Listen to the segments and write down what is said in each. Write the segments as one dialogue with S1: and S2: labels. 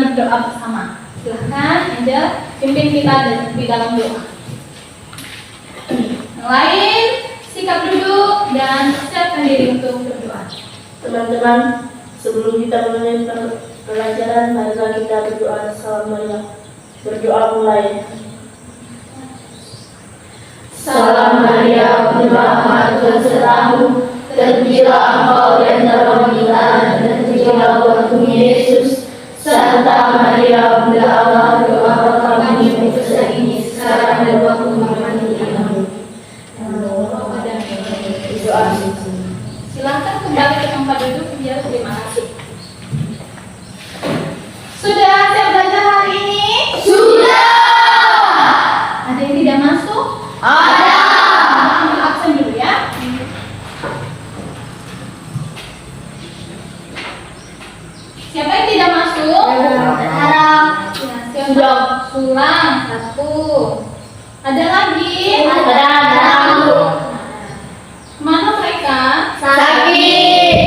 S1: berdoa bersama. Silahkan Angel pimpin kita di dalam doa. Yang lain sikap duduk dan siapkan diri untuk berdoa.
S2: Teman-teman, sebelum kita mulai pelajaran, marilah kita berdoa salam Maria. Berdoa mulai. Salam Maria, penuh rahmat, Tuhan sertamu. Terpujilah engkau di antara wanita, dan terpujilah buah Yesus. Santa Maria, Bunda Allah, doakanlah kami yang berdosa ini sekarang dan waktu kami. Amin. Doa.
S1: Silahkan kembali ke tempat duduk. Biar terima kasih. Sudah siap belajar hari ini?
S2: Sudah.
S1: Ada yang tidak masuk?
S2: Ada.
S1: Ambil absen dulu ya. Siapa yang tidak masuk?
S2: Harap.
S1: Sudah. Sulang 1. Ada lagi?
S2: Ada.
S1: Mana mereka?
S2: Sakit.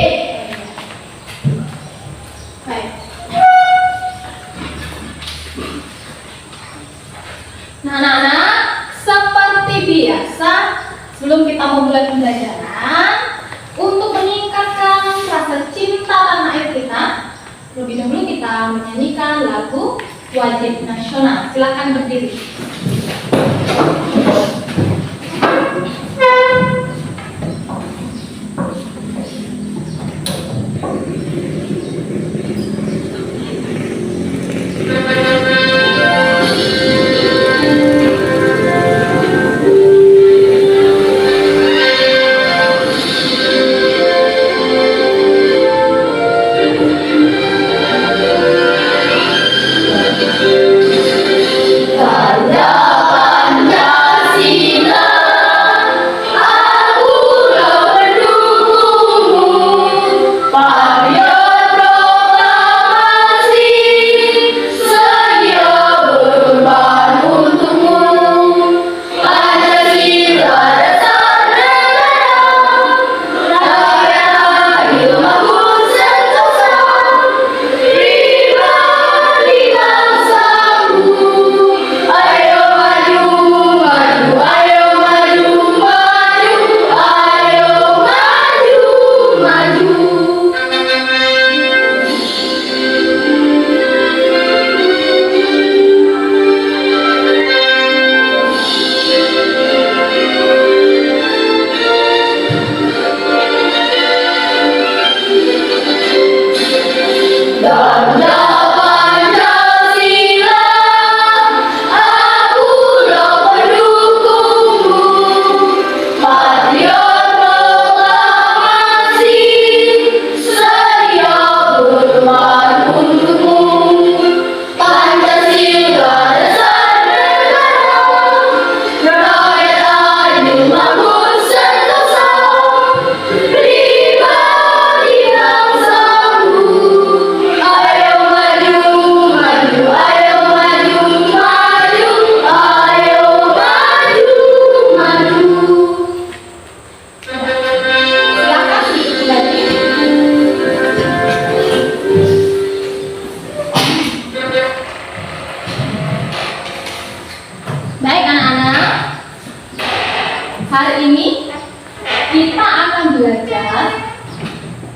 S1: Baik. Nah, anak-anak, seperti biasa, sebelum kita memulai pembelajaran, untuk meningkatkan rasa cinta tanah air kita, lebih dahulu kita menyanyikan lagu wajib nasional. Silakan berdiri. Hari ini kita akan belajar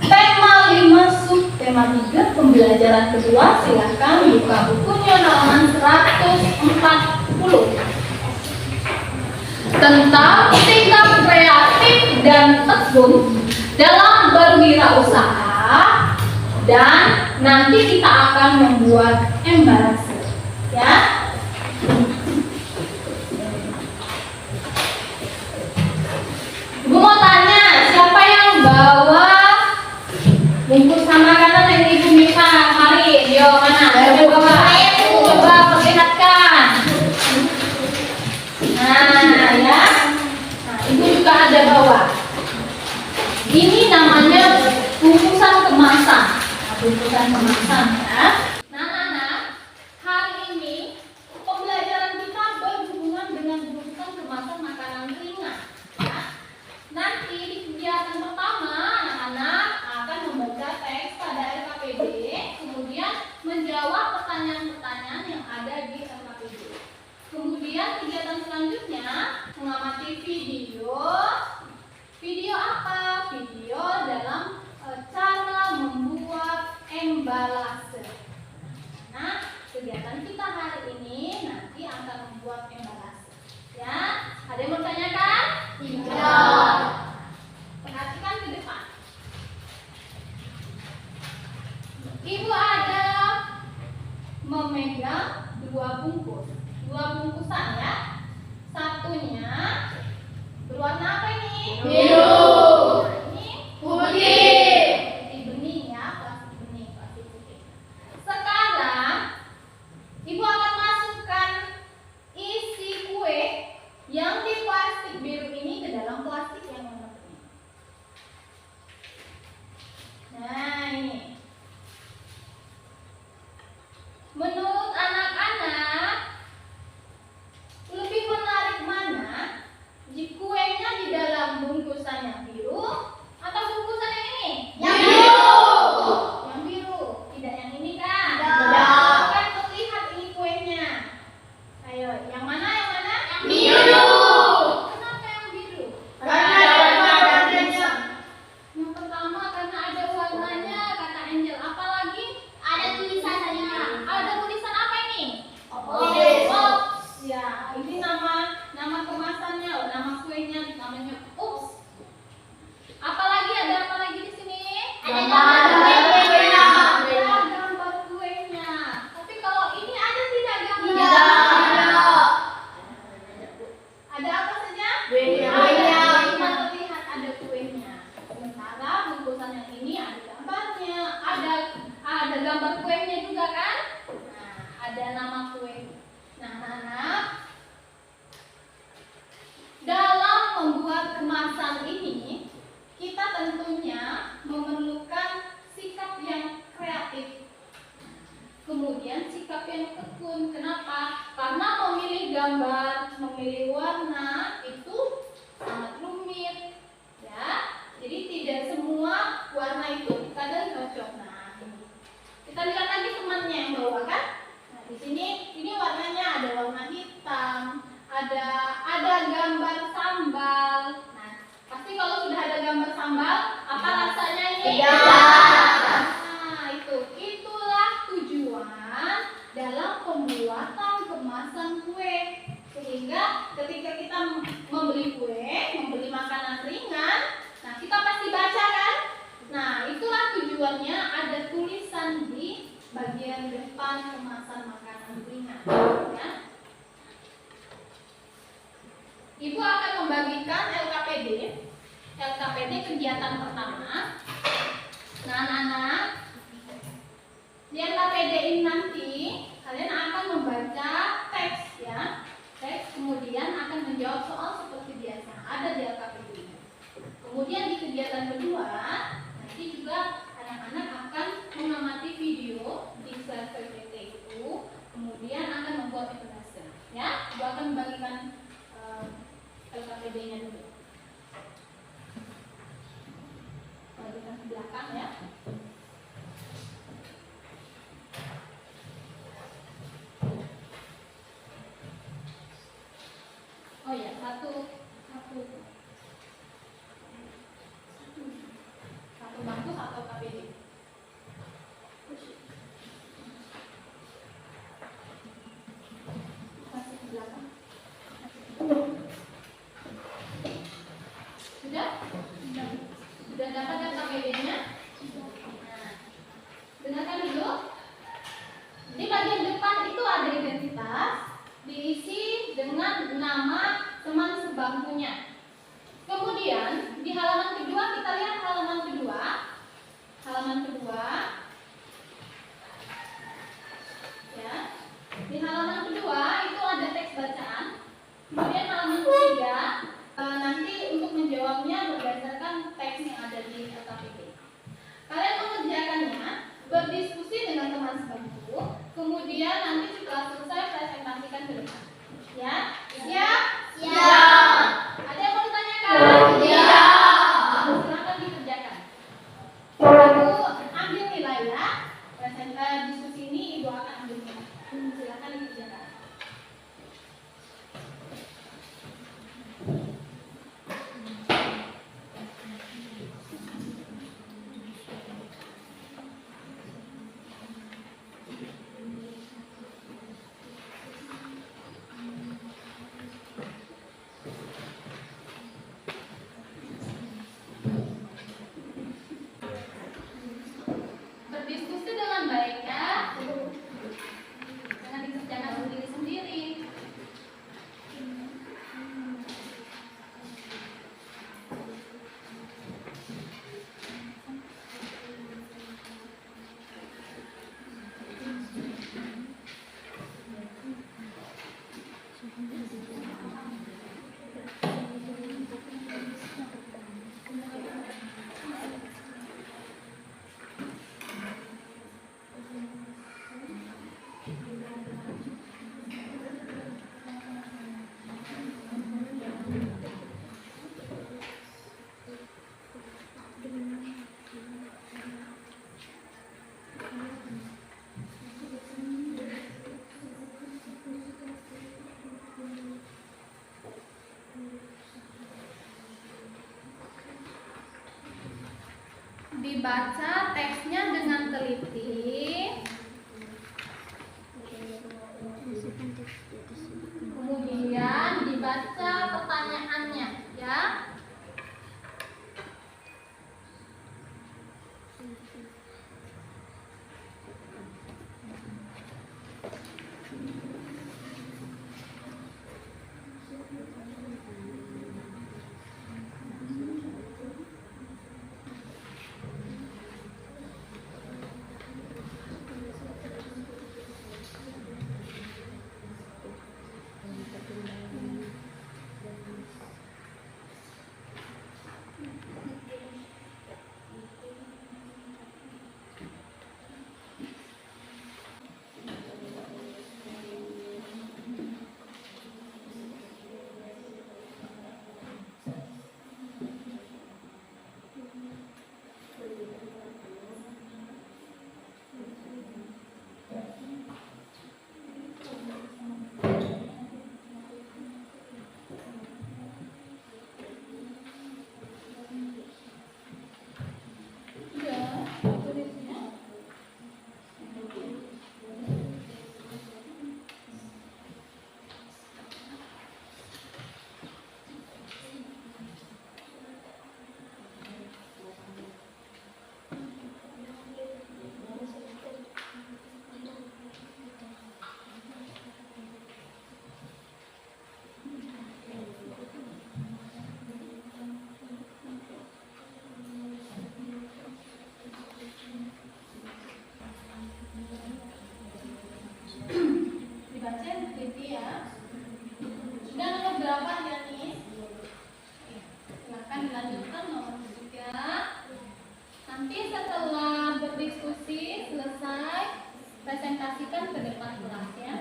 S1: tema 5 subtema 3 pembelajaran kedua. Silahkan buka bukunya halaman 140 tentang sikap kreatif dan tekun dalam berwirausaha, dan nanti kita akan membuat embalasan, ya. Ibu mau tanya, siapa yang bawa bungkusan makanan yang ibu minta kemarin? Yo, mana? Yang bawa? Coba perlihatkan. Nah, ya. Nah, ibu juga ada bawa. Ini namanya bungkusan kemasan. Nah, bungkusan kemasan, ya. Nah, anak-anak, hari ini pembelajaran kita berhubungan dengan bungkusan kemasan makanan ringan. Nanti di kegiatan pertama, anak-anak akan membaca teks pada LKPD, kemudian menjawab pertanyaan pertanyaan-pertanyaan yang ada di LKPD. Kemudian kegiatan selanjutnya mengamati video. Video apa? Video dalam cara membuat embalase. Nah, kegiatan kita hari ini nanti akan membuat embalase. Ya, ada yang mau tanyakan?
S2: Tidak.
S1: Perhatikan ke depan. Ibu ada memegang dua bungkusan ya. Satunya berwarna apa ini?
S2: Biru.
S1: Ini
S2: Putih.
S1: putih bening ya, plastik bening, plastik putih. Sekarang ibu akan masukkan isi kue yang di plastik biru ini ke dalam plastik yang warna bening. Nah, ini. Menurut anak-anak, lebih menarik mana? Kuenya di dalam bungkusan yang biru atau bungkusan yang ini?
S2: Yang biru.
S1: Yang biru, tidak yang ini kan?
S2: Tidak.
S1: Kan terlihat ini kuenya. Ayo, yang mana? Yang mana?
S2: Biru.
S1: Kenapa yang biru?
S2: Karena ada warna dananya.
S1: Yang pertama karena ada warnanya, kata Angel. Apalagi
S2: Ada tulisannya.
S1: ada tulisan apa ini?
S2: Ops.
S1: Ops. Ya, ini nama kemasannya, nama kuenya namanya Ops. Apalagi ada apa lagi di sini?
S2: Ada gambar kuenya.
S1: Ada gambar kuenya. Tapi kalau ini ada tidak gambar?
S2: Tidak.
S1: Ada apa saja?
S2: Kuenya.
S1: Ada, cuma terlihat ada kuenya. Sementara bungkusan yang ini ada gambarnya, ada gambar kuenya juga kan? Nah, ada nama kue. Nah, anak-anak, dalam membuat kemasan ini, kita tentunya memerlukan sikap yang kreatif. Kemudian sikap yang tekun. Kenapa? Karena memilih gambar, memilih warna itu sangat rumit. Ya, jadi tidak semua warna itu kadang cocok. Nah, ini. Kita lihat lagi temannya yang bawa kan? Nah, di sini ini warnanya ada warna hitam, ada gambar sambal. Nah, pasti kalau sudah ada gambar sambal, apa rasanya ini?
S2: Tidak.
S1: Nah, itulah tujuan dalam pembuatan kemasan kue. Sehingga ketika kita membeli kue, membeli makanan ringan, nah kita pasti baca kan? Nah, itulah tujuannya ada tulisan di bagian depan kemasan makanan ringan. Ya. Ibu akan membagikan LKPD. LKPD kegiatan pertama. Nah, anak-anak, di LKPD ini nanti kalian akan membaca teks ya. Teks kemudian akan menjawab soal seperti biasa ada di LKPD ini. Kemudian di kegiatan kedua nanti juga anak-anak akan mengamati video di server PT itu, kemudian akan membuat etalase. Ya, Ibu akan membagikan LKPD-nya dulu. Bagikan ke belakang ya. Oh ya, satu bangku atau KPD. Masih di belakang. Sudah? Sudah dapat kan KPD-nya? Nah, dengarkan dulu. Di bagian depan itu ada identitas, diisi dengan nama teman sebangkunya. Kemudian di halaman kedua kita lihat halaman kedua. Ya. Di halaman kedua itu ada teks bacaan. Kemudian halaman ketiga nanti untuk menjawabnya berdasarkan teks yang ada di LKPD. Kalian mengerjakannya berdiskusi dengan teman sebangku. Kemudian nanti setelah selesai presentasikan ke depan. Ya, siap?
S2: Siap.
S1: Ada yang mau ditanyakan?
S2: Tidak.
S1: Silakan dikerjakan. Ibu ambil nilai ya. Diskusi ini Ibu akan ambil nilai. dibaca teksnya dengan teliti. Kemudian dibaca pertanyaannya, ya. Dibaca teliti, ya. Sudah nomor berapa ya nih? Silahkan dilanjutkan nomor 3. Nanti setelah berdiskusi selesai, presentasikan ke depan kelas, ya.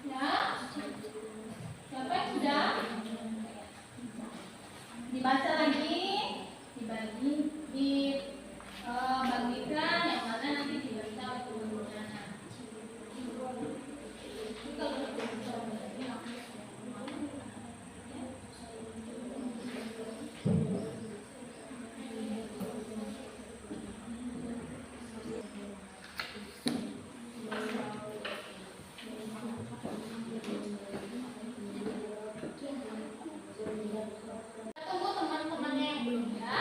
S1: Ya. Siapa yang sudah? Dibaca lagi, bagikan yang mana nanti dibaca oleh gurunya. Tunggu teman-temannya yang belum, ya.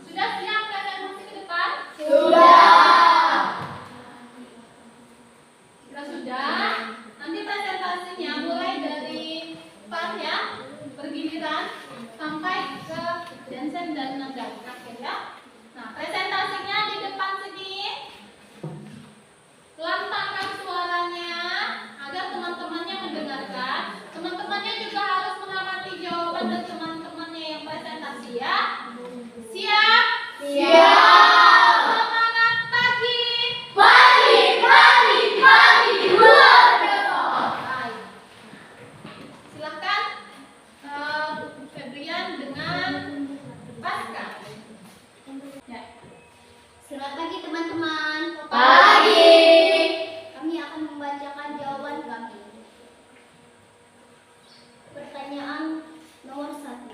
S1: Sudah siap presentasi ke depan? Jika sudah, nanti presentasinya mulai dari part, ya, pergiliran sampai ke Jensen dan Naga, ya. Nah, presentasinya di depan sini. Lantangkan suaranya agar teman-temannya mendengarkan. Teman-temannya juga harus mengamati jawaban dari teman-temannya yang presentasi, ya. Siap? Semangat pagi. Baik. Silakan Febrian dengan Pasca. Ya.
S2: Selamat pagi teman-teman.
S3: Pagi.
S2: Kami akan membacakan jawaban kami. Pertanyaan nomor 1.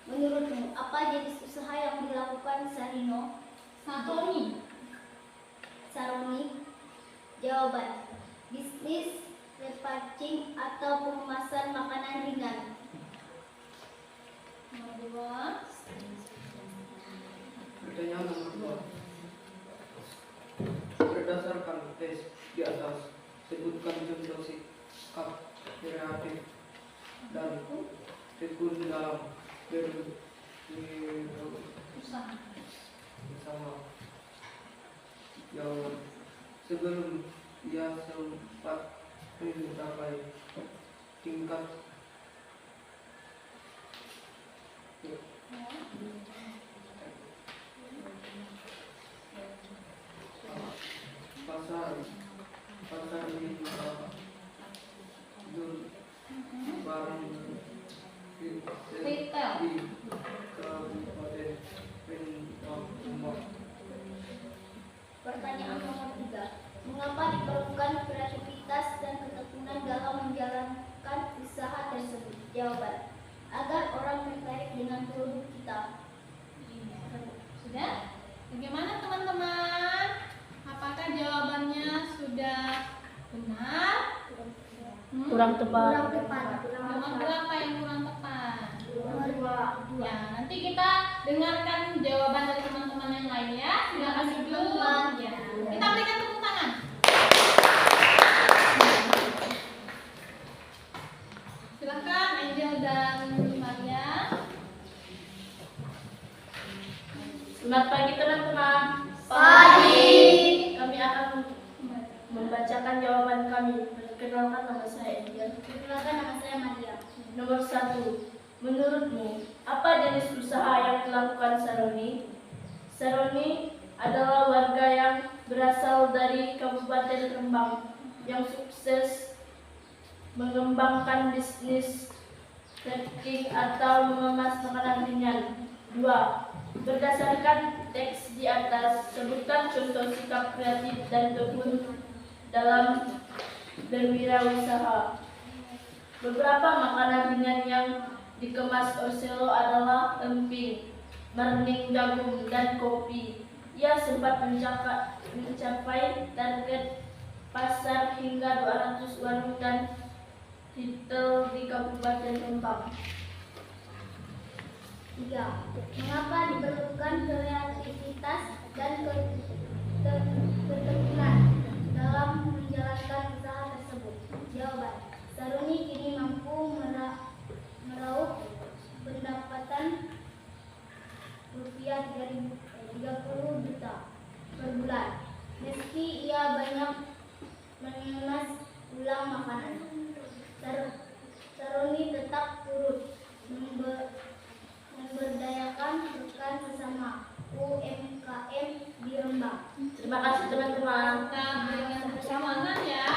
S2: Menurutmu apa jenis usaha yang dilakukan Sarino Saroni? Jawaban: bisnis repackaging atau pengemasan makanan ringan.
S1: Nomor 2.
S3: Pertanyaan nomor 2. Berdasarkan tes di atas, sebutkan contoh sikap kreatif dan tekun dalam
S1: Usaha.
S3: bersama. Jawab: sebelum ia sempat mencapai tingkat pasar pasar jual barang
S1: Retail.
S3: di Kabupaten Pendang.
S2: Pertanyaan nomor 3. Mengapa diperlukan kreativitas dan ketekunan dalam menjalankan usaha tersebut? Jawaban: agar orang tertarik dengan produk kita.
S1: Sudah? Bagaimana teman-teman? Apakah jawabannya sudah benar?
S2: Kurang tepat.
S1: Nomor berapa yang kurang tepat?
S2: Nomor 2.
S1: Ya, nanti kita dengarkan jawaban dari teman-teman yang lain ya. Silakan duduk. Ya, kita berikan tepuk tangan. Silakan Angel dan Maria.
S2: Selamat pagi teman-teman.
S1: Pagi.
S2: Kami akan membacakan jawaban kami. Perkenalkan, nama saya Angel.
S4: Perkenalkan, nama saya Maria.
S2: Nomor 1. Menurutmu, apa jenis usaha yang dilakukan Saroni? Saroni adalah warga yang berasal dari Kabupaten Rembang yang sukses mengembangkan bisnis packing atau mengemas makanan ringan. 2. Berdasarkan teks di atas, sebutkan contoh sikap kreatif dan tekun dalam berwirausaha. Beberapa makanan ringan yang dikemas Orselo adalah emping, merning jagung, dan kopi. Ia sempat mencapai target pasar hingga 200 warung dan retail di Kabupaten Rembang.
S4: 3. Mengapa diperlukan kreativitas dan ketekunan dalam menjalankan usaha tersebut? Jawaban: Saroni kini mampu meraup pendapatan rupiah 30 juta per bulan. Meski ia banyak mengemas ulang makanan, Saroni tetap turut memberdayakan rekan sesama UMKM di Rembang.
S2: Terima kasih teman-teman.
S1: Kita berikan tepuk semangat ya.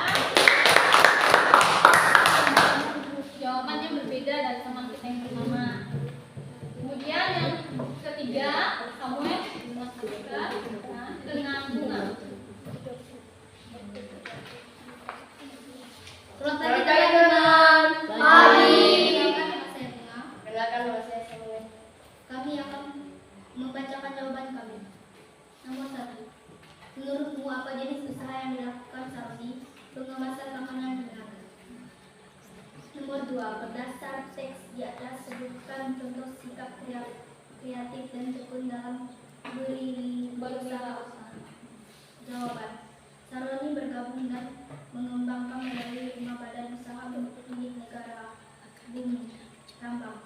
S1: Jawabannya berbeda dari teman kita yang pertama. Kemudian yang ketiga, Samuel dengan bunga.
S2: Selamat pagi teman-teman. Pagi.
S4: Perkenalkan, nama saya Bunga.
S2: Perkenalkan, nama saya Samuel.
S4: Kami akan membacakan jawaban kami. Nomor 1. Menurutmu apa jenis usaha yang dilakukan Saroni? Pengemasan makanan ringan. Nomor 2. Berdasar teks di atas, sebutkan contoh sikap kreatif dan tekun dalam berusaha. Jawaban: Saroni bergabung dan mengembangkan melalui 5 badan usaha milik negara di Rembang.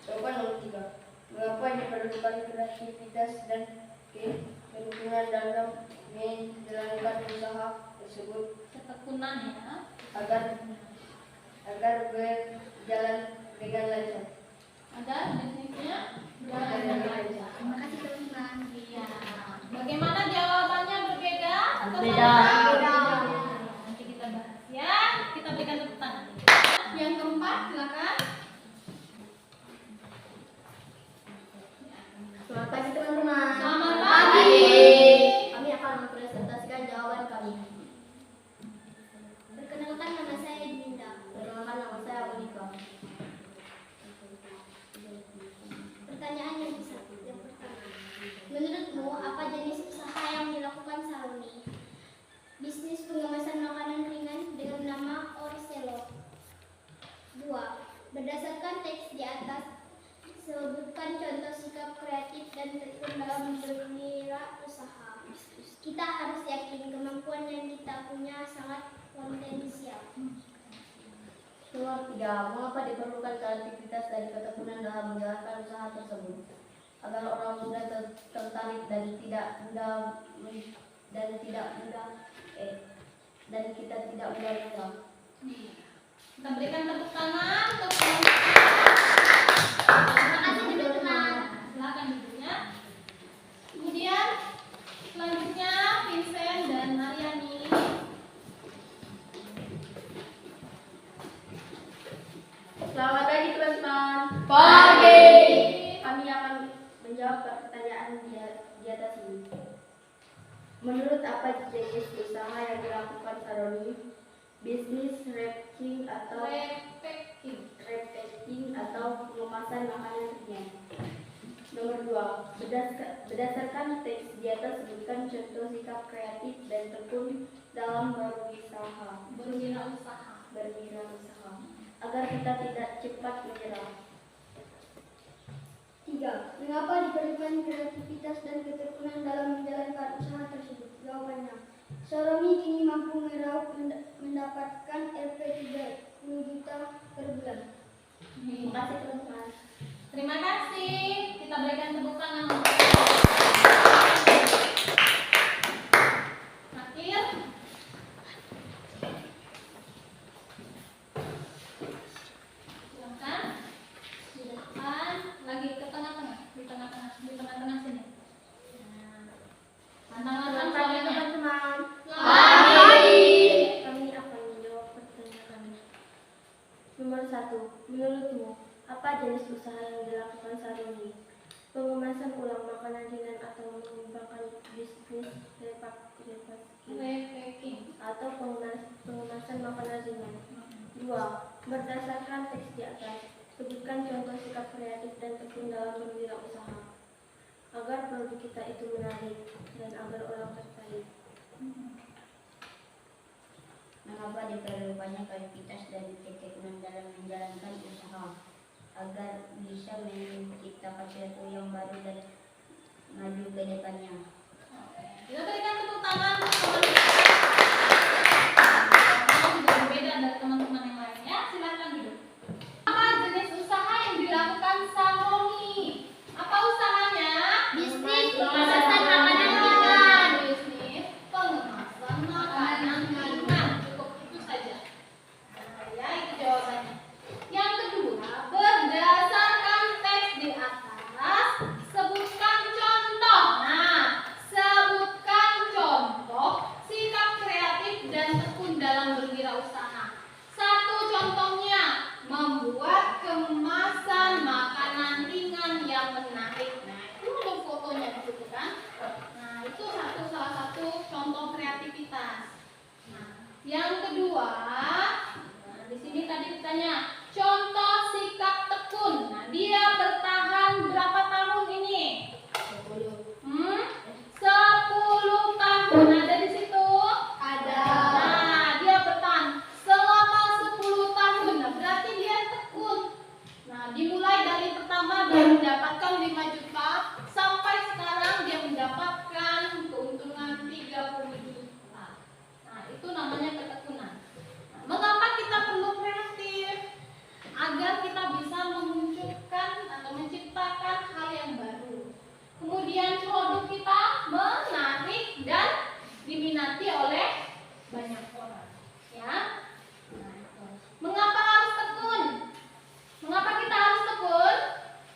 S2: Jawaban nomor 3. Mengapa diperlukan kreativitas dan ketekunan dalam menjalankan usaha tersebut
S1: Ketekunan ya.
S2: agar berjalan dengan lancar?
S1: Agar bisnisnya berjalan dengan lancar.
S4: Terima kasih teman-teman.
S1: Iya. Bagaimana jawabannya berbeda atau
S2: Berbeda.
S1: sama? Nanti kita bahas ya. Kita berikan tepuk tangan. Yang keempat, silakan.
S4: Selamat pagi teman-teman.
S1: Selamat pagi.
S4: Kami akan mempresentasikan jawaban kami. Perkenalkan, nama saya Dinda.
S2: Perkenalkan, nama saya Monika.
S4: Pertanyaan yang pertama. Menurutmu apa jenis usaha yang dilakukan Saroni? Bisnis pengemasan makanan ringan dengan nama Orselo. 2. Berdasarkan teks di atas, sebutkan contoh sikap kreatif dan tekun dalam berwirausaha. Kita harus yakin kemampuan yang kita punya sangat potensial.
S2: Nomor 3. Mengapa diperlukan kreativitas dan ketekunan dalam menjalankan usaha tersebut? Agar orang muda tertarik dan tidak mudah dan kita tidak mendaur ulang.
S1: Kita berikan tepuk tangan untuk
S4: Terima kasih teman-teman.
S1: silakan duduknya. Kemudian selanjutnya Vincent dan Mariani.
S2: Selamat pagi teman-teman.
S1: Pagi.
S2: Kami akan menjawab pertanyaan di atas ini. Menurut apa jenis usaha yang dilakukan Saroni? Bisnis repackaging atau pengemasan makanan ringan. Nomor 2. Berdasarkan teks di atas sebutkan contoh sikap kreatif dan tekun dalam berwirausaha agar kita tidak cepat menyerah.
S4: 3. Mengapa diperlukan kreativitas dan ketekunan dalam menjalankan usaha tersebut? Jawabannya, Saroni kini mampu meraup mendapatkan LP 30 juta per bulan.
S2: Terima kasih teman-teman.
S1: Terima kasih. Kita berikan tepuk tangan untuk Akhir. Silakan. Silakan. Lagi ke tengah-tengah. Di tengah-tengah sini. Tantangan
S2: Selamat pagi
S1: soalnya.
S2: teman-teman.
S1: Pagi.
S2: Kami akan menjawab pertanyaan. Nomor 1. Menurutmu, apa jenis usaha yang dilakukan Saroni? Pengemasan ulang makanan ringan atau mengembangkan bisnis
S1: Repacking.
S2: atau pengemasan makanan ringan? 2. Berdasarkan teks di atas, sebutkan contoh sikap kreatif dan tekun dalam berwirausaha agar produk kita itu menarik dan agar orang tertarik.
S5: Mengapa diperlukannya kreativitas dan ketekunan dalam menjalankan usaha agar bisa menciptakan sesuatu yang baru dan maju ke depannya?
S1: Kita berikan tepuk tangan untuk teman-teman. Juga berbeda dari teman-teman yang lainnya. Silakan duduk. Apa jenis usaha yang dilakukan Saroni? Apa usahanya?
S4: Bisnis pengemasan makanan ringan.
S1: Bisnis pengemasan makanan ringan. Cukup itu saja. Nah, ya itu jawabannya. Yang kedua, berdasarkan teks di atas, sebutkan contoh. Nah, sebutkan contoh sikap kreatif dan tekun dalam berwirausaha. Satu contohnya, membuat kemasan makanan ringan yang menarik. Nah, itu ada fotonya di situ kan? Nah, itu salah satu contoh kreativitas. Nah, yang kedua, nah, di sini tadi ditanya contoh sikap tekun. Nah, dia bertahan berapa tahun ini? 10 tahun. Ada di situ?
S4: Ada.
S1: Nah, dia bertahan selama 10 tahun. Nah, berarti dia tekun. Nah, dimulai dari pertama dia mendapatkan 5 juta sampai sekarang dia mendapatkan keuntungan 30 juta. Nah, itu namanya ketekunan. Nah, mengapa kita perlu kreatif? Agar kita bisa memunculkan atau menciptakan hal yang baru. Kemudian produk kita menarik dan diminati oleh banyak orang. Ya. Nah, itu. Mengapa harus tekun? Mengapa kita harus tekun?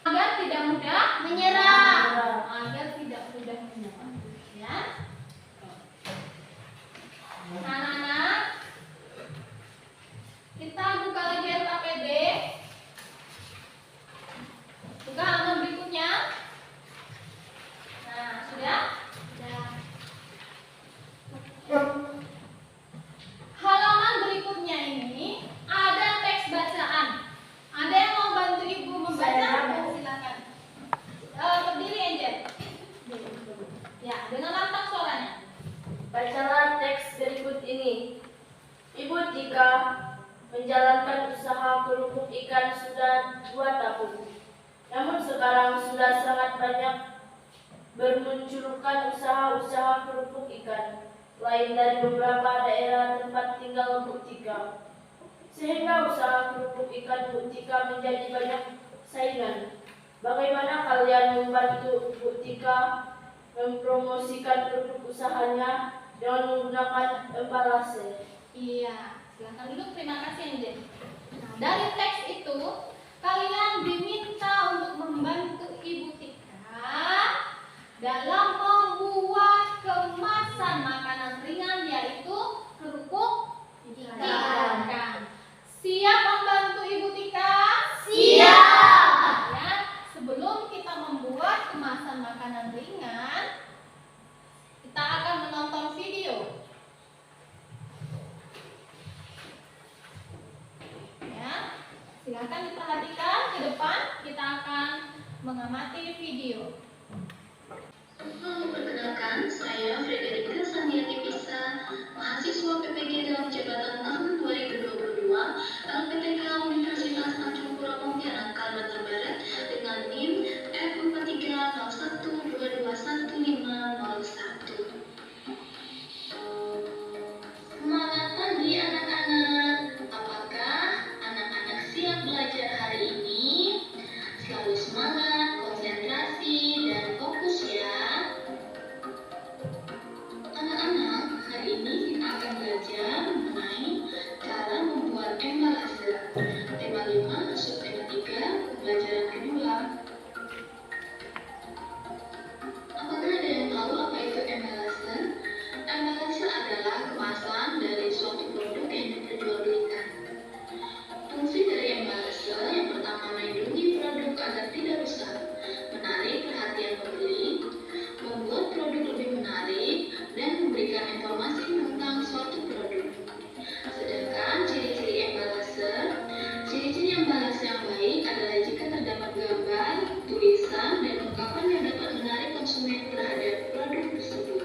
S1: Agar tidak mudah menyerah. Agar tidak mudah menyerah. Ya. Anak-anak, kita buka lagi RKPD. Buka halaman berikutnya. Nah, sudah? Halaman berikutnya ini ada teks bacaan. Ada yang mau bantu ibu membaca? Silakan. Berdiri Angel. Ya, dengan lantang suaranya.
S2: Bacalah teks berikut ini. Ibu Tika menjalankan usaha kerupuk ikan sudah 2 tahun. Namun sekarang sudah sangat banyak bermunculkan usaha-usaha kerupuk ikan lain dari beberapa daerah tempat tinggal Bu Tika. Sehingga usaha kerupuk ikan Bu Tika menjadi banyak saingan. Bagaimana kalian membantu Bu Tika mempromosikan produk usahanya Jangan menggunakan embalase.
S1: Iya, silahkan duduk. Terima kasih Anjen. Nah, dari teks itu kalian diminta untuk membantu Ibu Tika dalam membuat kemasan makanan ringan yaitu kerupuk ikan. Siap membantu Ibu Tika?
S2: Siap.
S1: Ya, sebelum kita membuat kemasan makanan ringan, kita akan menonton video. Ya, silakan diperhatikan ke depan. Kita akan mengamati video.
S6: Perkenalkan, saya Frederika Sandiati Pisa, mahasiswa PPG dalam jabatan tahun 2022 LPTK Universitas Tanjung Pura Pontianak, Kalimantan Barat dengan NIM F4301221501. Semangat pagi anak-anak. Apakah anak-anak siap belajar hari ini? Selalu semangat, konsentrasi, dan fokus ya. Anak-anak, hari ini kita akan belajar mengenai cara membuat embalase. Tema 5, subtema 3, pembelajaran kedua. Apakah ada yang tahu apa itu embalase? Embalase adalah kemasan dari suatu produk yang diperjualbelikan. Fungsi dari embalase yang pertama melindungi produk agar tidak rusak, menarik perhatian pembeli, membuat produk lebih menarik, dan memberikan informasi tentang suatu produk. Sedangkan ciri-ciri embalase yang baik adalah jika terdapat gambar, tulisan, dan ungkapan yang dapat menarik konsumen terhadap produk tersebut.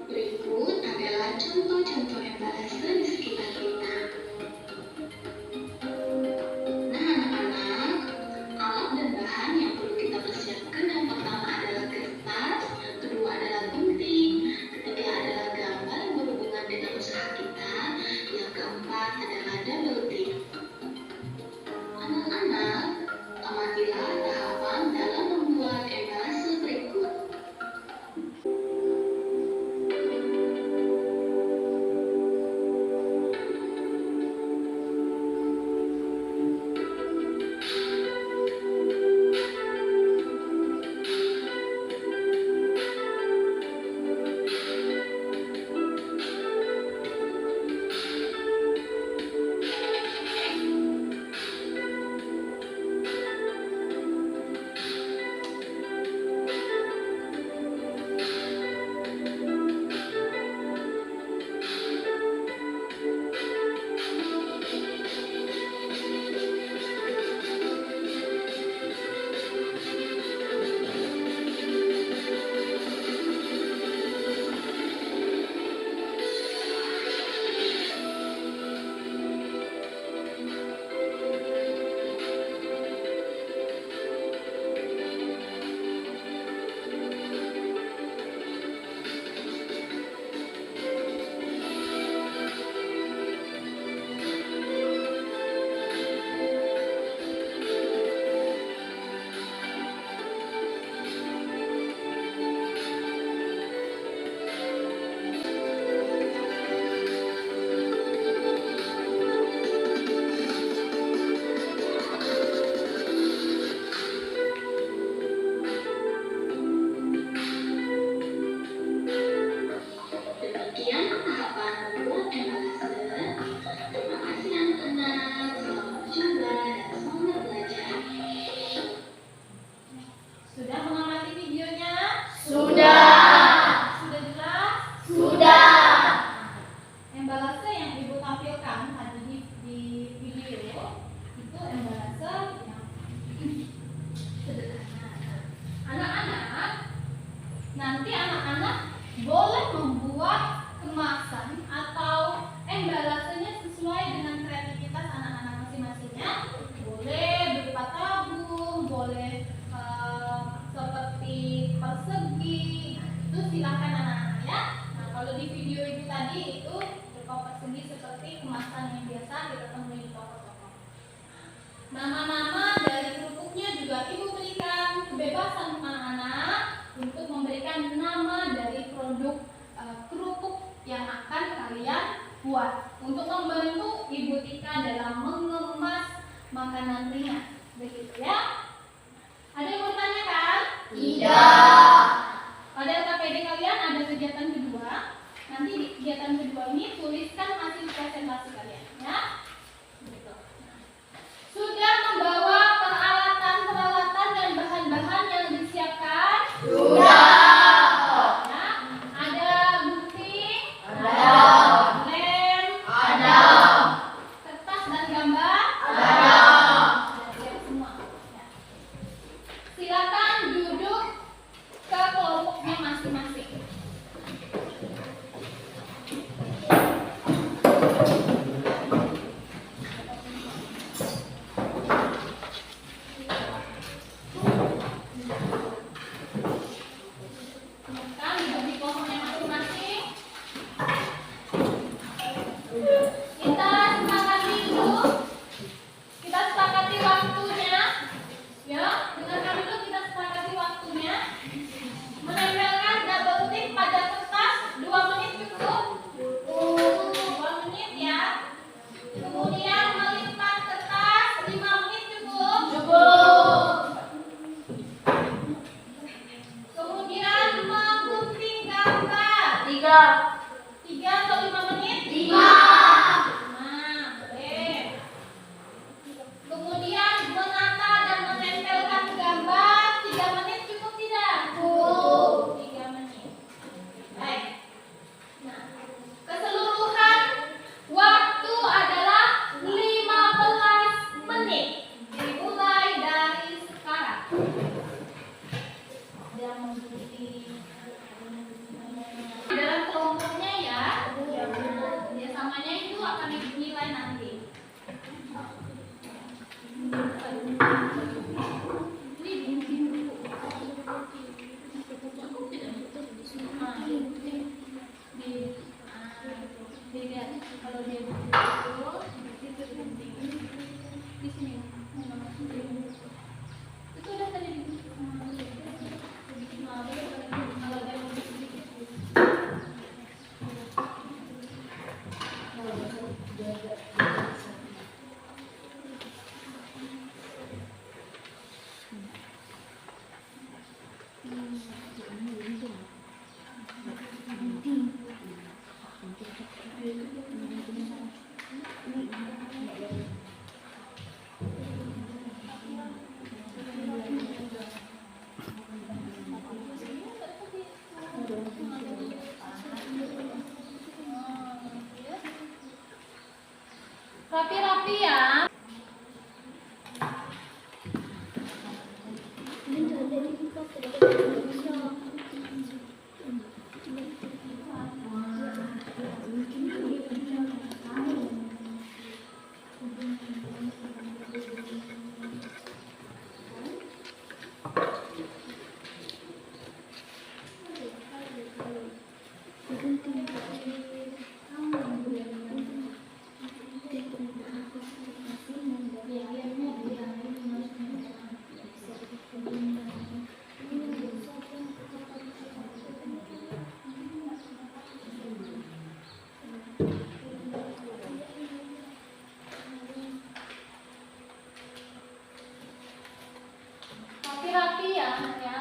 S6: Berikut adalah contoh-contoh embalase di sekitar kita. Nah, anak-anak, alat dan bahan yang perlu kita persiapkan yang pertama adalah kertas, kedua adalah gunting, ketiga adalah gambar yang berhubungan dengan usaha kita, yang keempat adalah double tip. Anak-anak, amatilah tahapan dalam membuat embalase berikut. Demikian tahapan membuat embalase. Terima kasih anak-anak, selamat mencoba dan semangat belajar.
S1: Sudah mengamati videonya?
S2: Sudah.
S1: Sudah jelas?
S2: Sudah.
S1: Embalase yang Ibu tampilkan tadi di video itu embalase yang sederhana. Anak-anak, nanti anak-anak boleh membuat kemasan atau embalasenya sesuai dengan kreativitas anak-anak masing-masingnya. Boleh berupa tabung, boleh seperti persegi. Nah, itu silakan anak-anak ya. Nah, kalau di video itu tadi itu berupa persegi seperti kemasan yang biasa kita temui di toko-toko. Nama-nama dari kerupuknya juga Ibu berikan kebebasan anak-anak untuk memberikan nama dari produk dengan ringan. Begitu ya. Ada yang mau tanya kan?
S2: Tidak.
S1: Pada KPD kalian ada kegiatan kedua. Nanti di kegiatan kedua ini tuliskan hasil presentasi kalian ya. Gitu. Sudah membawa peralatan-peralatan dan bahan-bahan yang disiapkan?
S2: Sudah.
S1: Ya. Ada gunting?
S2: Ada.
S1: Lem?
S2: Ada.
S1: Kertas dan gambar?
S2: Ada.
S1: Sudah siap semua. Ya. Silakan duduk ke kelompoknya masing-masing. Silakan duduk di kelompoknya masing-masing. Kita sepakati dulu. Kita sepakati waktunya. Ya, dengarkan dulu, kita sepakati waktunya. Menempelkan double tip pada kertas 2 menit cukup. 2 menit ya. Kemudian melipat kertas 5 menit cukup. Kemudian menggunting gambar 3 atau 5 menit? 5. Nah, boleh. Kemudian menata dan menempelkan gambar 3 menit cukup tidak? Cukup. 3 menit. Baik. Nah, keseluruhan waktu adalah 15 menit. Dimulai dari sekarang. Dia mengikuti dalam kelompoknya ya. Kerjasamanya itu akan dinilai nanti. Dilihat kalau dia betul itu penting. Di sini itu udah tadi kalau dia rapi-rapi ya. Rapi-rapi ya, ya.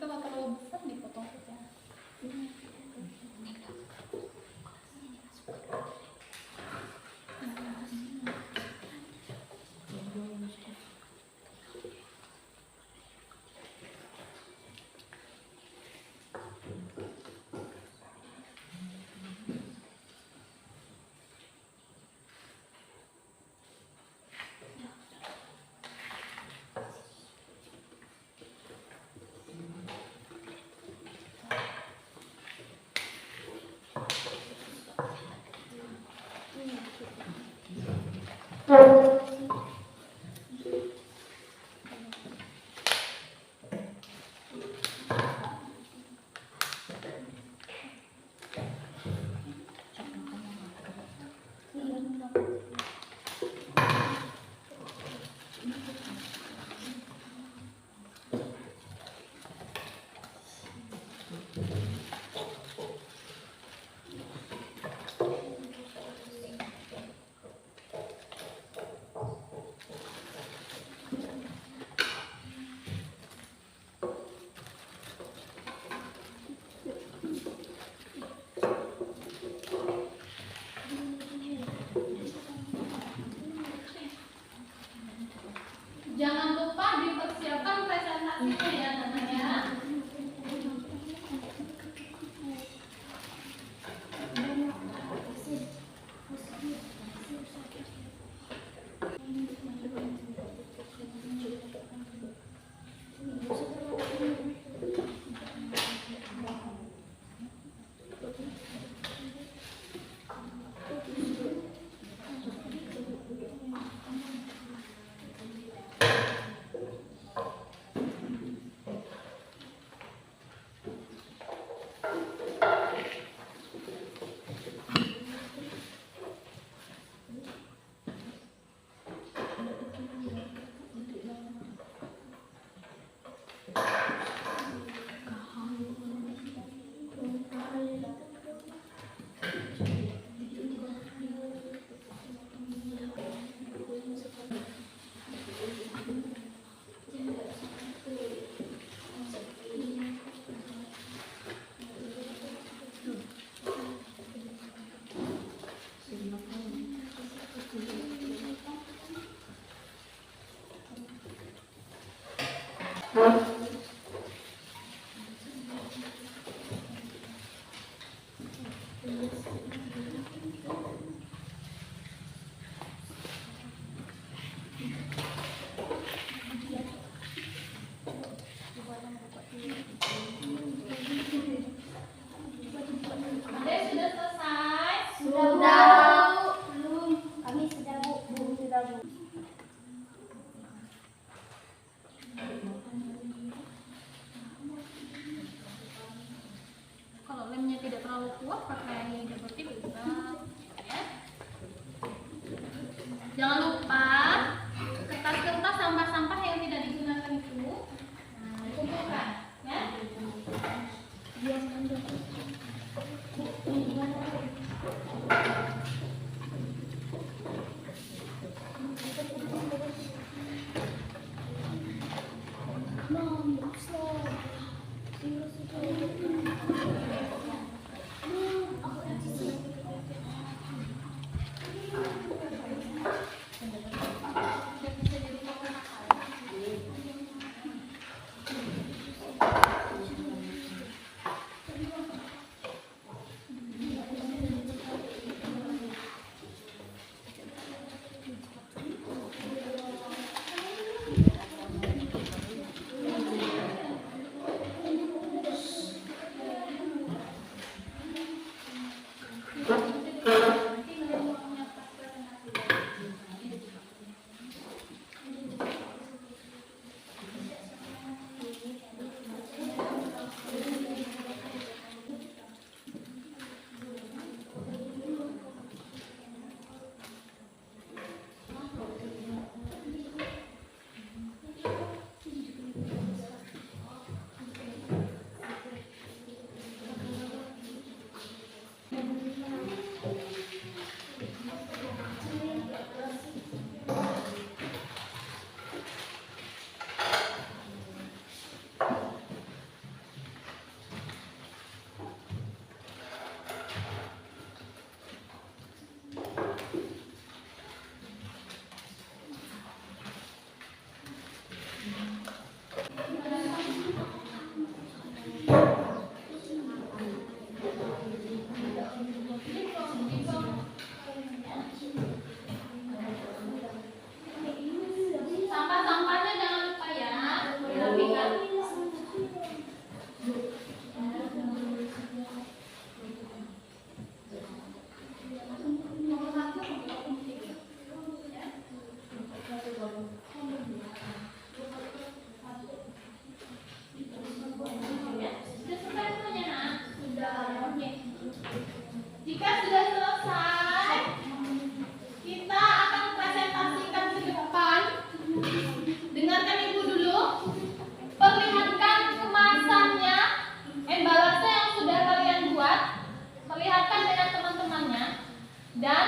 S1: Kalau terlalu besar dipotong saja. Jangan lupa dipersiapkan presentasinya ya teman-teman ya. lemnya tidak terlalu kuat, pakai detektif bisa. Ya. Jangan lupa kertas-kertas sampah-sampah yang tidak digunakan itu, nah, dikumpulkan, ya. Sampah-sampahnya jangan lupa ya, dirapikan. Sudah selesai semuanya, Nak? Sudah. Oke. Jika sudah selesai, kita akan presentasikan ke depan. Dengarkan Ibu dulu. Perlihatkan kemasannya, embalase yang sudah kalian buat. Perlihatkan dengan teman-temannya. Dan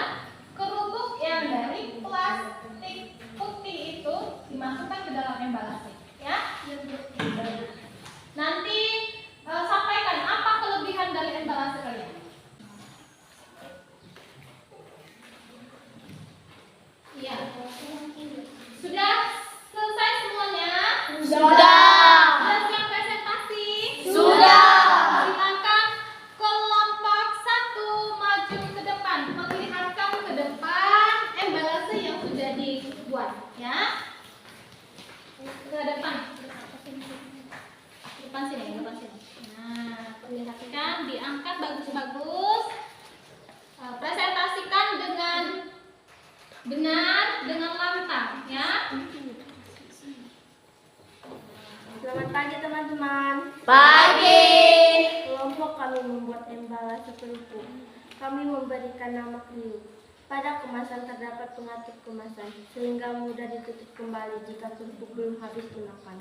S1: kerupuk yang dari plastik putih itu dimasukkan ke dalam embalase. Ya. Nanti sampaikan apa kelebihan dari embalase kalian. Iya. Sudah selesai semuanya? Sudah siap presentasi? Silakan kelompok 1 maju ke depan. Perlihatkan ke depan embalase yang sudah dibuat, ya. Ke depan. Depan sini. Nah, perlihatkan, diangkat bagus-bagus. Presentasikan dengan lantang, ya.
S2: Selamat pagi teman-teman.
S7: Pagi.
S2: Kelompok kami membuat embalase kerupuk. Kami memberikan nama kriuk. Pada kemasan terdapat pengatur kemasan sehingga mudah ditutup kembali jika kerupuk belum habis dimakan.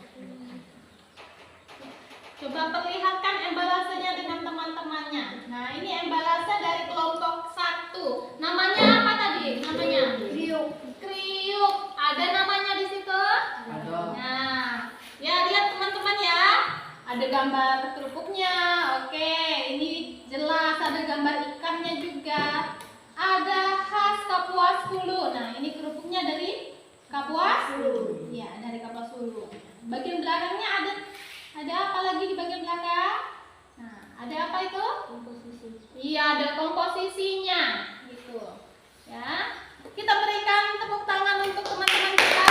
S1: Coba perlihatkan embalasenya dengan teman-temannya. Nah, ini embalase dari kelompok 1. Namanya apa tadi? Namanya? Kriuk. Ada namanya di situ?
S3: Ada.
S1: Nah, ya lihat teman-teman ya. Ada gambar kerupuknya. Oke, ini jelas ada gambar ikannya juga. Ada khas Kapuas Hulu. Nah, ini kerupuknya dari Kapuas Hulu. Ya, dari Kapuas Hulu. Bagian belakangnya ada apa lagi di bagian belakang? Nah, ada apa itu?
S2: Komposisi.
S1: Iya, ada komposisinya, gitu. Ya, kita berikan tepuk tangan untuk teman-teman kita.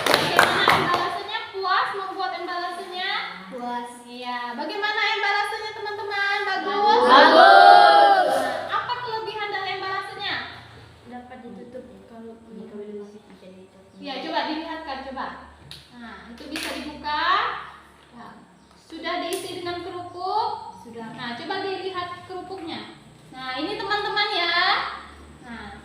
S1: Bagaimana embalasenya? Puas membuat embalasenya?
S2: Puas.
S1: Iya. Bagaimana embalasenya teman-teman? Bagus?
S7: Bagus.
S1: Nah, apa kelebihan dari embalasenya?
S2: Dapat ditutup kalau belum habis bisa ditutup.
S1: Ya, coba dilihatkan, coba. Nah, itu bisa dibuka. Nah, sudah diisi dengan kerupuk. Sudah. Nah, coba dilihat kerupuknya. Nah, ini teman-teman ya. Nah,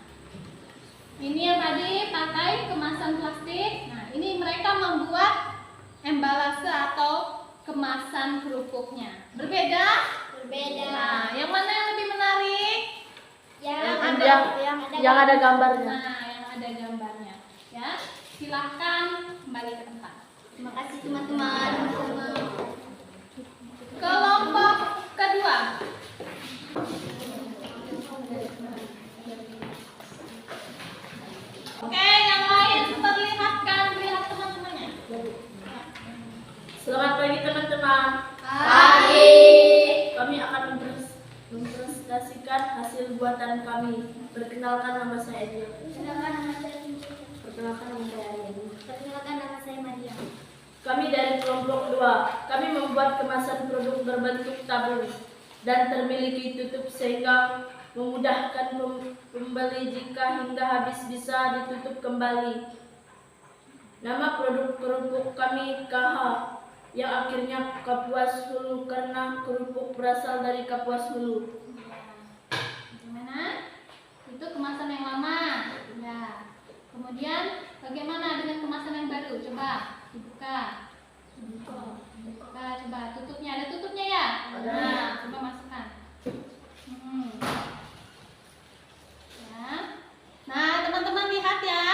S1: ini yang tadi pakai kemasan plastik. Nah, ini mereka membuat embalase atau kemasan kerupuknya. Berbeda?
S4: Berbeda.
S1: Nah, yang mana yang lebih menarik?
S2: Yang ada gambarnya.
S1: Nah, yang ada gambarnya. Ya, silahkan kembali ke tempat.
S4: Terima kasih teman-teman.
S1: Kelompok kedua. Oke, yang lain perlihatkan, lihat teman-temannya.
S2: Selamat pagi teman-teman.
S7: Pagi.
S2: Kami akan mempresentasikan hasil buatan kami. Perkenalkan nama saya Dio.
S4: Perkenalkan nama saya Cinta.
S2: Perkenalkan nama saya Adi.
S4: Perkenalkan nama saya Maria.
S2: Kami dari kelompok 2. Kami membuat kemasan produk berbentuk tabung dan termiliki tutup sehingga memudahkan pembeli jika hingga habis bisa ditutup kembali. Nama produk kerupuk kami KH yang akhirnya Kapuas Hulu karena kerupuk berasal dari Kapuas Hulu.
S1: Gimana? Itu kemasan yang lama. Ya. Kemudian bagaimana dengan kemasan yang baru? Coba dibuka. Buka, coba tutupnya. Ada tutupnya ya? Nah, coba masukkan. Ya. Nah, teman-teman lihat ya.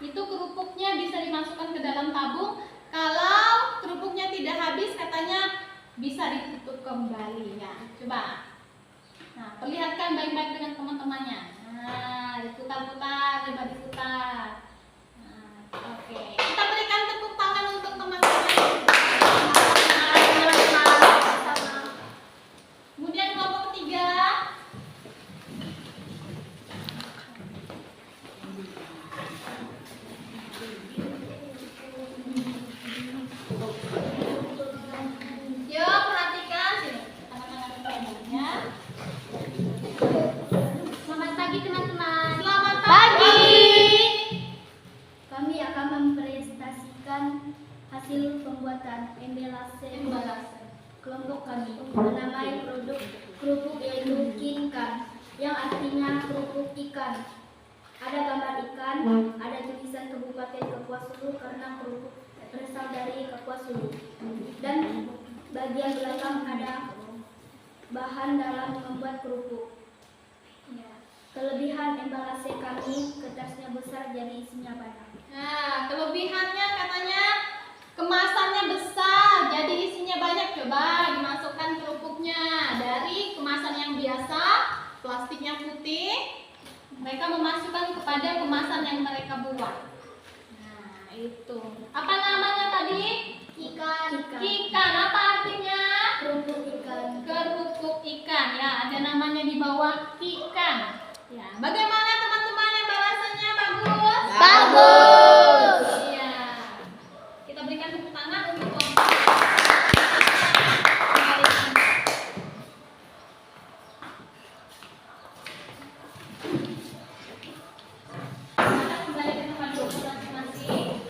S1: Itu kerupuknya bisa dimasukkan ke dalam tabung. Kalau kerupuknya tidak habis, katanya bisa ditutup kembali ya. Coba. Nah, perlihatkan baik-baik dengan teman-temannya. Nah, diputar-putar, coba diputar. Nah, oke. Kita berikan tepuk tangan untuk teman-teman. Kemudian kelompok ketiga. Yuk, perhatikan sini. Tangan-tangan ya.
S4: Selamat pagi teman-teman.
S1: Selamat pagi.
S4: Kami akan mempresentasikan hasil pembuatan embelase kelompok kami. Menamai produk kerupuk yaitu kinkan, yang artinya kerupuk ikan. Ada gambar ikan, ada tulisan Kabupaten Kapuas Hulu karena kerupuk berasal dari Kapuas Hulu. Dan bagian belakang ada bahan dalam membuat kerupuk. Ya. Kelebihan embalase kami, kertasnya besar jadi isinya banyak.
S1: Nah, kelebihannya katanya kemasannya besar, jadi isinya banyak. Coba dimasukkan kerupuknya dari kemasan yang biasa, plastiknya putih. Mereka memasukkan kepada kemasan yang mereka buat. Nah, itu. Apa namanya tadi?
S4: Ikan.
S1: Ikan. Apa artinya?
S4: Kerupuk ikan.
S1: Kerupuk ikan. Ya, ada namanya di bawah ikan. Ya, bagaimana teman-teman yang bahasanya bagus?
S7: Bagus.
S1: Iya. Kita berikan tepuk tangan untuk kembali ke tempat duduk masing-masing.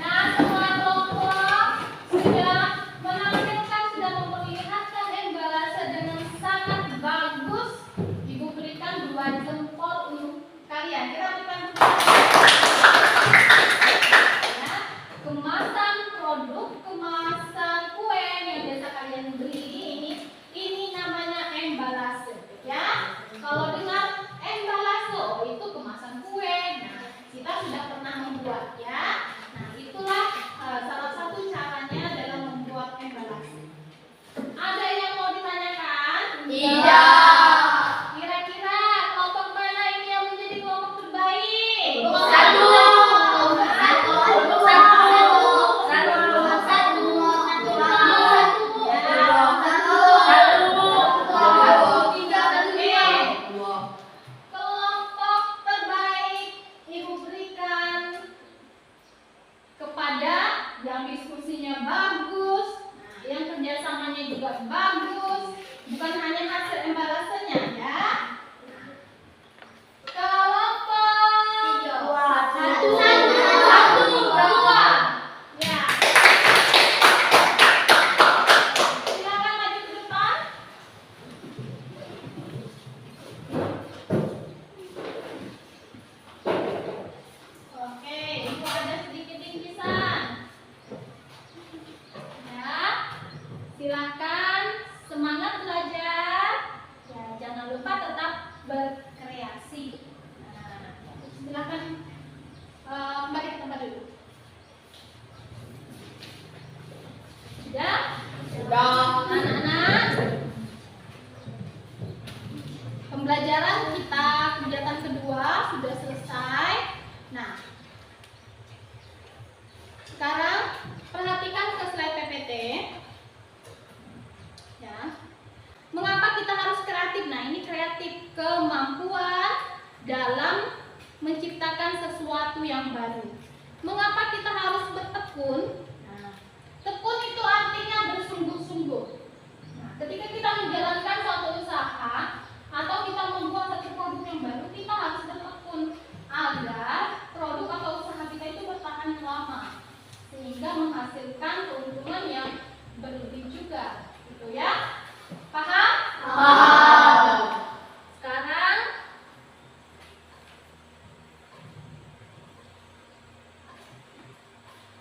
S1: Nah, semua kelompok sudah menampilkan, sudah memperlihatkan embalase dengan sangat bagus. Ibu berikan 2 jempol untuk kalian. Kita berikan ya, kemasan produk, kemasan kue yang biasa kalian beli ini namanya embalase. Ya, kalau dengar embalase, oh, itu kemasan kue. Nah, kita sudah pernah membuat ya. Nah, itulah salah satu caranya dalam membuat embalase. Ada yang mau ditanyakan?
S7: Tidak.
S1: Kira-kira kelompok mana ini yang menjadi kelompok terbaik?
S7: Satu.
S1: Kelompok terbaik Ibu berikan kepada yang diskusinya bagus, yang kerjasamanya juga bagus, bukan hanya hasil embalasenya ya. Kelompok
S7: Satu.
S1: dua. kemampuan dalam menciptakan sesuatu yang baru. Mengapa kita harus bertekun? Nah, tekun itu artinya bersungguh-sungguh. Nah, ketika kita menjalankan suatu usaha atau kita membuat satu produk yang baru, kita harus bertekun agar produk atau usaha kita itu bertahan lama, sehingga menghasilkan keuntungan yang berlebih juga, gitu ya. Paham?
S7: Paham.
S1: Sekarang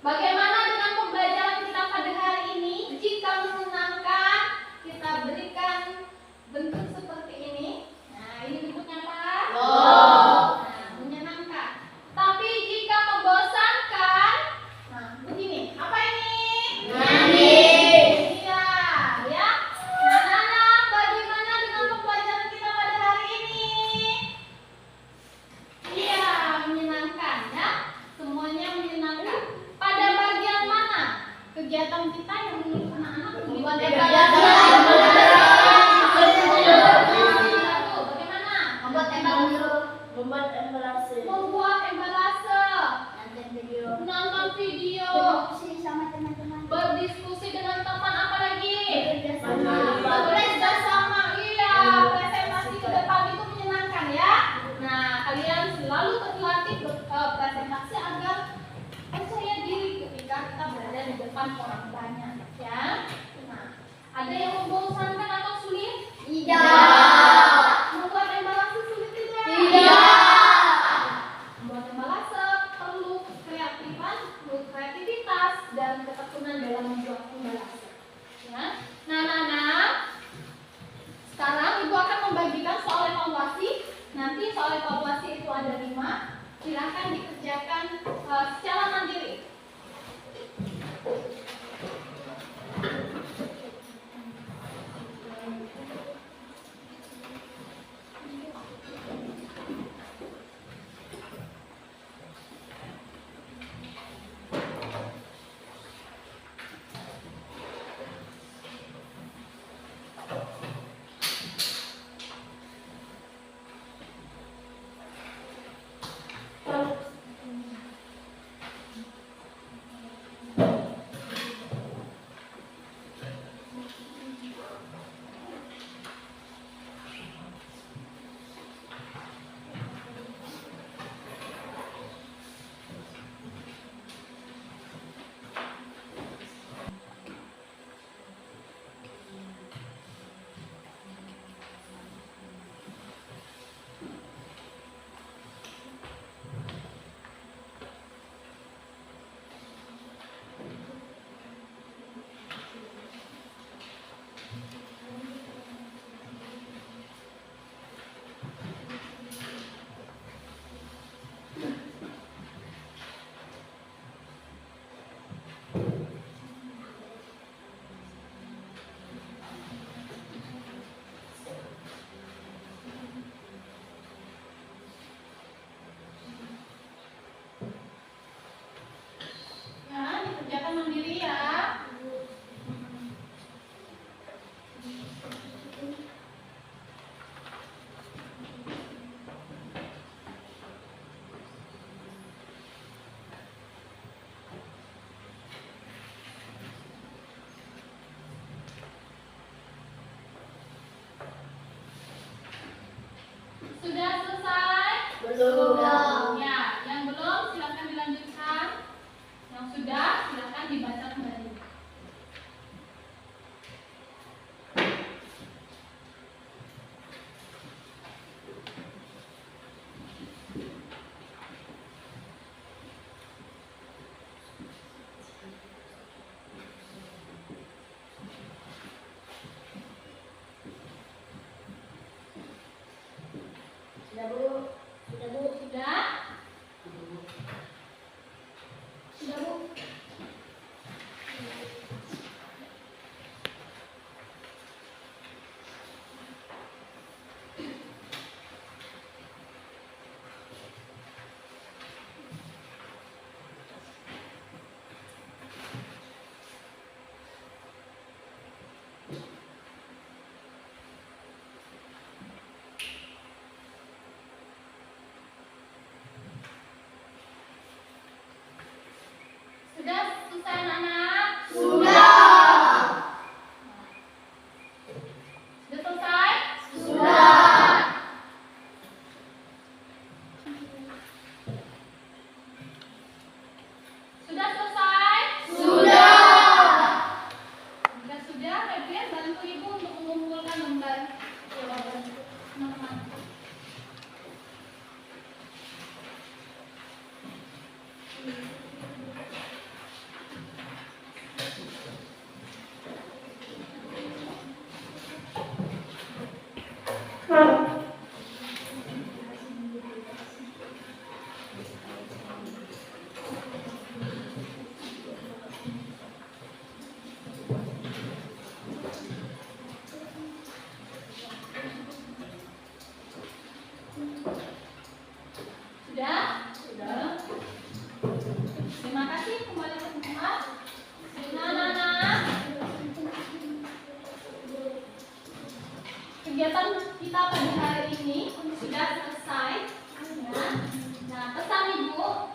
S1: bagaimana dengan pembelajaran kita pada hari ini? Jika menyenangkan, kita berikan bentuk seperti ini. Nah, ini bentuknya apa? Nah, menyenangkan. Tapi jika membosankan, nah begini. Apa ini? Iya, ya. Anak-anak, bagaimana dengan pembelajaran kita pada hari ini? Iya, menyenangkan ya. Semuanya menyenangkan. Pada bagian mana kegiatan kita yang menurut anak-anak membuat bagaimana?
S2: Membuat embelase.
S1: Membuat embalase,
S5: Nonton video.
S1: nonton video,
S4: Diskusi sama teman-teman.
S1: berdiskusi dengan teman, apa lagi?
S4: Bekerjasama.
S1: Bekerja sama, iya. Presentasi ke depan itu menyenangkan ya. Nah, kalian selalu berlatih presentasi agar percaya diri ketika kita berada di depan orang banyak ya. Nah, ada yang membosankan atau sulit? Membuat embalase sulit tidak? Membuat embalase perlu kreativitas dan ketekunan dalam membuat embalase. Ya. Nah, anak-anak, sekarang Ibu akan membagikan soal evaluasi. Nanti soal evaluasi itu ada 5. Silakan dikerjakan secara mandiri. Ya, dikerjakan mandiri ya. Sudah selesai?
S2: Belum.
S1: Ya, yang belum silakan dilanjutkan. Yang sudah silakan dibaca kembali.
S5: Sudah Bu? Sudah Bu?
S1: Sudah? Sudah Bu? selesai anak-anak?
S7: Sudah.
S1: Sudah selesai?
S7: Sudah.
S1: Sudah selesai?
S7: Sudah.
S1: Jika sudah, Febrian bantu ibu untuk mengumpulkan lembar jawaban teman-teman. Sudah? Sudah. Terima kasih kembali ke tempat. Sudah anak-anak. Kegiatan kita pada hari ini sudah selesai. Ya. Nah, pesan ibu,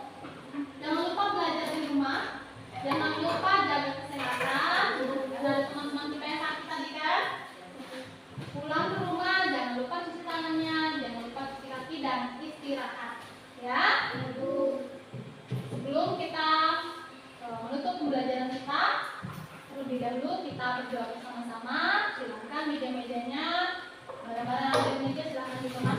S1: jangan lupa belajar di rumah. Jangan lupa jaga kesehatan. Karena ada teman-teman kita yang sakit tadi kan. Pulang ke rumah jangan lupa cuci tangannya, jangan lupa cuci kaki dan istirahat. Ya. Sebelum kita menutup pembelajaran kita, terlebih dahulu kita berdoa bersama-sama. Silakan meja-mejanya, barang-barang yang ada di meja silakan dikemas.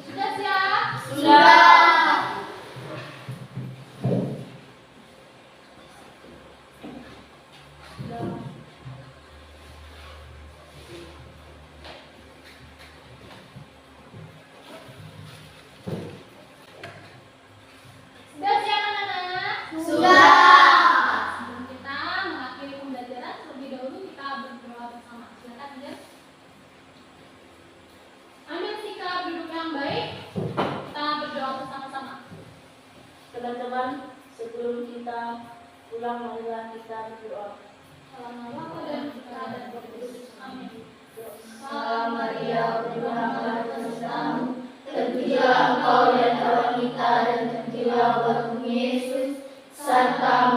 S1: Sudah siap?
S7: Sudah.
S1: Sudah siap anak-anak?
S7: Sudah.
S1: Sebelum kita mengakhiri pembelajaran, terlebih dahulu kita berdoa bersama. Silakan ya. Ambil sikap duduk yang baik. Kita berdoa bersama-sama.
S2: Teman-teman, sebelum kita pulang, marilah kita berdoa.
S1: Salam Allah dan kita dan Roh Kudus. Amin.
S2: Salam Maria, penuh rahmat sertamu, terpujilah engkau di antara wanita dan terpujilah buah tubuhmu Yesus. Santa